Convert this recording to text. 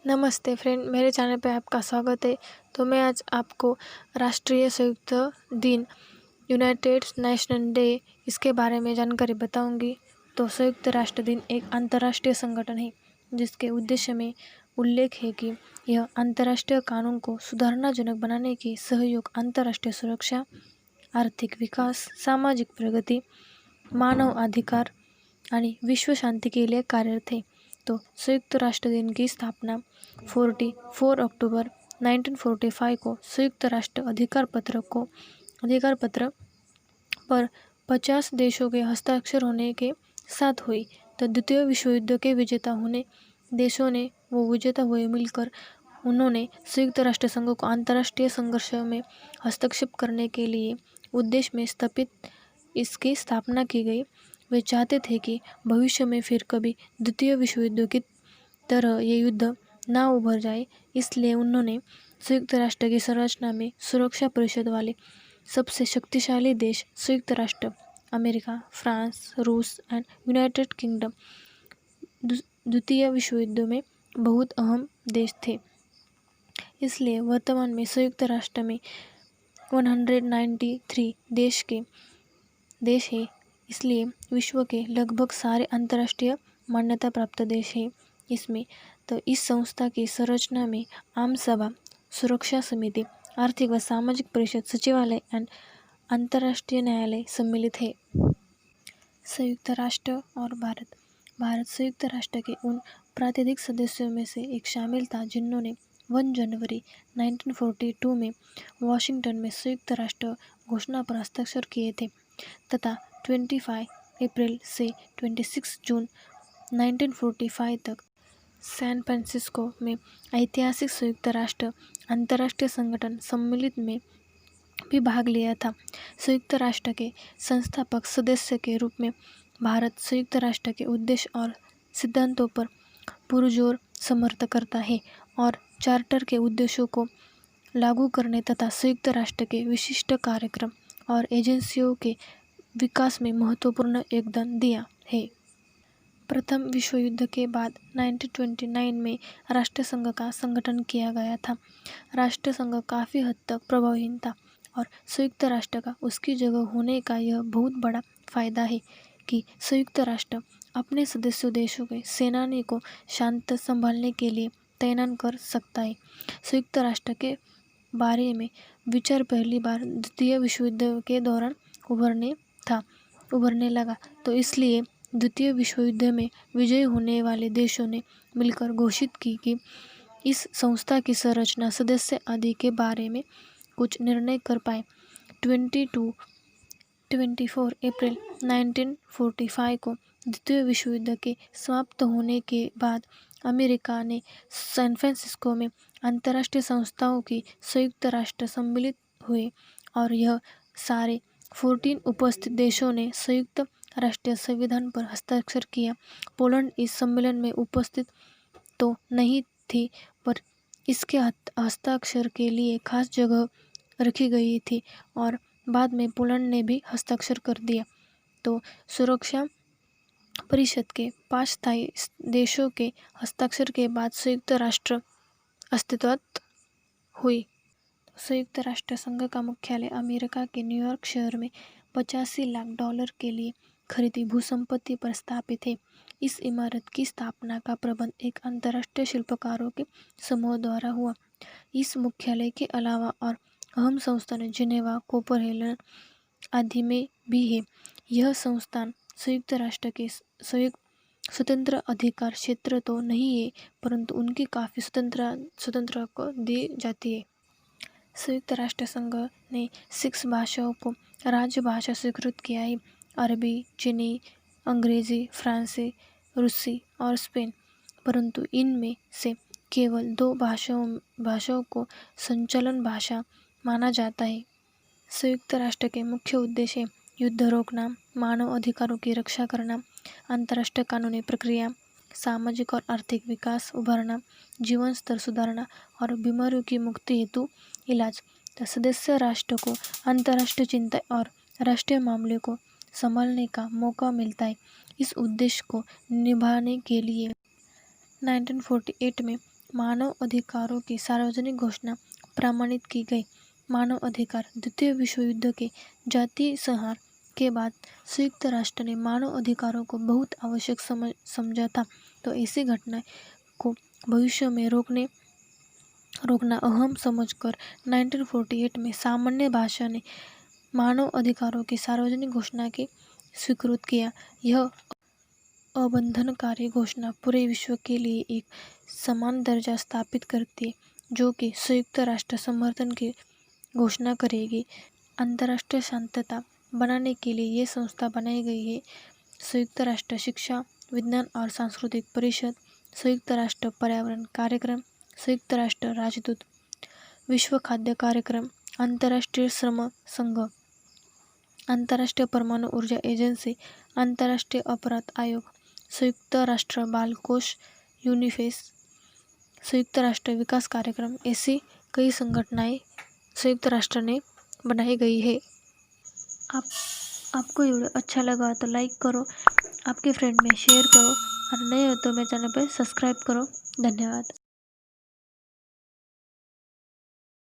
नमस्ते फ्रेंड, मेरे चैनल पे आपका स्वागत है। तो मैं आज आपको राष्ट्रीय संयुक्त दिन यूनाइटेड नेशन डे इसके बारे में जानकारी बताऊंगी। तो संयुक्त राष्ट्र दिन एक अंतर्राष्ट्रीय संगठन है जिसके उद्देश्य में उल्लेख है कि यह अंतर्राष्ट्रीय कानून को सुधारणाजनक बनाने की सहयोग, अंतर्राष्ट्रीय सुरक्षा, आर्थिक विकास, सामाजिक प्रगति, मानव अधिकार आणि विश्व शांति के लिए कार्यरत है। तो संयुक्त राष्ट्र दिन की स्थापना 4 अक्टूबर 1945 को संयुक्त राष्ट्र अधिकार पत्र पर 50 देशों के हस्ताक्षर होने के साथ हुई। तो द्वितीय विश्व युद्ध के विजेता हुए मिलकर उन्होंने संयुक्त राष्ट्र संघ को अंतर्राष्ट्रीय संघर्ष में हस्तक्षेप करने के लिए उद्देश्य में इसकी स्थापना की गई। वे चाहते थे कि भविष्य में फिर कभी द्वितीय विश्व युद्ध की तरह ये युद्ध ना उभर जाए, इसलिए उन्होंने संयुक्त राष्ट्र की संरचना में सुरक्षा परिषद वाले सबसे शक्तिशाली देश संयुक्त राष्ट्र, अमेरिका, फ्रांस, रूस एंड यूनाइटेड किंगडम द्वितीय विश्व युद्ध में बहुत अहम देश थे। इसलिए वर्तमान में संयुक्त राष्ट्र में 193 देश है। इसलिए विश्व के लगभग सारे अंतर्राष्ट्रीय मान्यता प्राप्त देश हैं इसमें। तो इस संस्था की संरचना में आम सभा, सुरक्षा समिति, आर्थिक व सामाजिक परिषद, सचिवालय एंड अंतर्राष्ट्रीय न्यायालय सम्मिलित है। संयुक्त राष्ट्र और भारत संयुक्त राष्ट्र के उन प्रातिनिधिक सदस्यों में से एक शामिल था जिन्होंने 1 जनवरी 1942 में वॉशिंगटन में संयुक्त राष्ट्र घोषणा पर हस्ताक्षर किए थे तथा 25 अप्रैल से 26 जून 1945 तक सैन फ्रांसिस्को में ऐतिहासिक संयुक्त राष्ट्र अंतर्राष्ट्रीय संगठन सम्मिलित में भी भाग लिया था। संयुक्त राष्ट्र के संस्थापक सदस्य के रूप में भारत संयुक्त राष्ट्र के उद्देश्य और सिद्धांतों पर पुरजोर समर्थन करता है और चार्टर के उद्देश्यों को लागू करने तथा संयुक्त राष्ट्र के विशिष्ट कार्यक्रम और एजेंसियों के विकास में महत्वपूर्ण योगदान दिया है। प्रथम विश्व युद्ध के बाद 1929 में राष्ट्रसंघ का संगठन किया गया था। राष्ट्रसंघ काफ़ी हद तक प्रभावहीन था और संयुक्त राष्ट्र का उसकी जगह होने का यह बहुत बड़ा फायदा है कि संयुक्त राष्ट्र अपने सदस्य देशों के सेनानी को शांत संभालने के लिए तैनात कर सकता है। संयुक्त राष्ट्र के बारे में विचार पहली बार द्वितीय विश्व युद्ध के दौरान उभरने लगा। तो इसलिए द्वितीय विश्व युद्ध में विजयी होने वाले देशों ने मिलकर घोषित की कि इस संस्था की संरचना, सदस्य आदि के बारे में कुछ निर्णय कर पाए। 24 अप्रैल 1945 को द्वितीय विश्व युद्ध के समाप्त होने के बाद अमेरिका ने सैन फ्रांसिस्को में अंतर्राष्ट्रीय संस्थाओं की संयुक्त राष्ट्र सम्मिलित हुए और यह सारे 14 उपस्थित देशों ने संयुक्त राष्ट्रीय संविधान पर हस्ताक्षर किया। पोलैंड इस सम्मेलन में उपस्थित तो नहीं थी, पर इसके हस्ताक्षर के लिए खास जगह रखी गई थी और बाद में पोलैंड ने भी हस्ताक्षर कर दिया। तो सुरक्षा परिषद के 5 स्थायी देशों के हस्ताक्षर के बाद संयुक्त राष्ट्र अस्तित्व हुई। संयुक्त राष्ट्र संघ का मुख्यालय अमेरिका के न्यूयॉर्क शहर में $85 लाख के लिए खरीदी भूसंपत्ति पर स्थापित है। इस इमारत की स्थापना का प्रबंध एक अंतर्राष्ट्रीय शिल्पकारों के समूह द्वारा हुआ। इस मुख्यालय के अलावा और अहम संस्थान जिनेवा, कोपेनहेगन आदि में भी है। यह संस्थान संयुक्त राष्ट्र के स्वतंत्र अधिकार क्षेत्र तो नहीं है, परंतु उनकी काफ़ी स्वतंत्रता को दी जाती है। संयुक्त राष्ट्र संघ ने 6 भाषाओं को राजभाषा स्वीकृत किया है: अरबी, चीनी, अंग्रेजी, फ्रांसी, रूसी और स्पेन। परंतु इनमें से केवल 2 भाषाओं को संचालन भाषा माना जाता है। संयुक्त राष्ट्र के मुख्य उद्देश्य युद्ध रोकना, मानव अधिकारों की रक्षा करना, अंतर्राष्ट्रीय कानूनी प्रक्रिया, सामाजिक और आर्थिक विकास उभरना, जीवन स्तर सुधारना और बीमारियों की मुक्ति हेतु इलाज। तो सदस्य राष्ट्र को अंतर्राष्ट्रीय चिंता और राष्ट्रीय मामले को संभालने का मौका मिलता है। इस उद्देश्य को निभाने के लिए 1948 में मानव अधिकारों की सार्वजनिक घोषणा प्रमाणित की गई। मानव अधिकार। द्वितीय विश्व युद्ध के जातीय संहार के बाद संयुक्त राष्ट्र ने मानव अधिकारों को बहुत आवश्यक समझा था, तो ऐसी घटनाएं को भविष्य में रोकना अहम समझकर 1948 में सामान्य भाषा ने मानव अधिकारों की सार्वजनिक घोषणा की स्वीकृत किया। यह अबंधनकारी घोषणा पूरे विश्व के लिए एक समान दर्जा स्थापित करती है, जो कि संयुक्त राष्ट्र समर्थन की घोषणा करेगी। अंतर्राष्ट्रीय शांतता बनाने के लिए ये संस्था बनाई गई है। संयुक्त राष्ट्र शिक्षा, विज्ञान और सांस्कृतिक परिषद, संयुक्त राष्ट्र पर्यावरण कार्यक्रम, संयुक्त राष्ट्र राजदूत, विश्व खाद्य कार्यक्रम, अंतर्राष्ट्रीय श्रम संघ, अंतर्राष्ट्रीय परमाणु ऊर्जा एजेंसी, अंतर्राष्ट्रीय अपराध आयोग, संयुक्त राष्ट्र बाल कोष, यूनिसेफ, संयुक्त राष्ट्र विकास कार्यक्रम, ऐसी कई संगठनाएं संयुक्त राष्ट्र ने बनाई गई है। आपको वीडियो अच्छा लगा तो लाइक करो, आपके फ्रेंड में शेयर करो और नए हो तो मेरे चैनल पर सब्सक्राइब करो। धन्यवाद।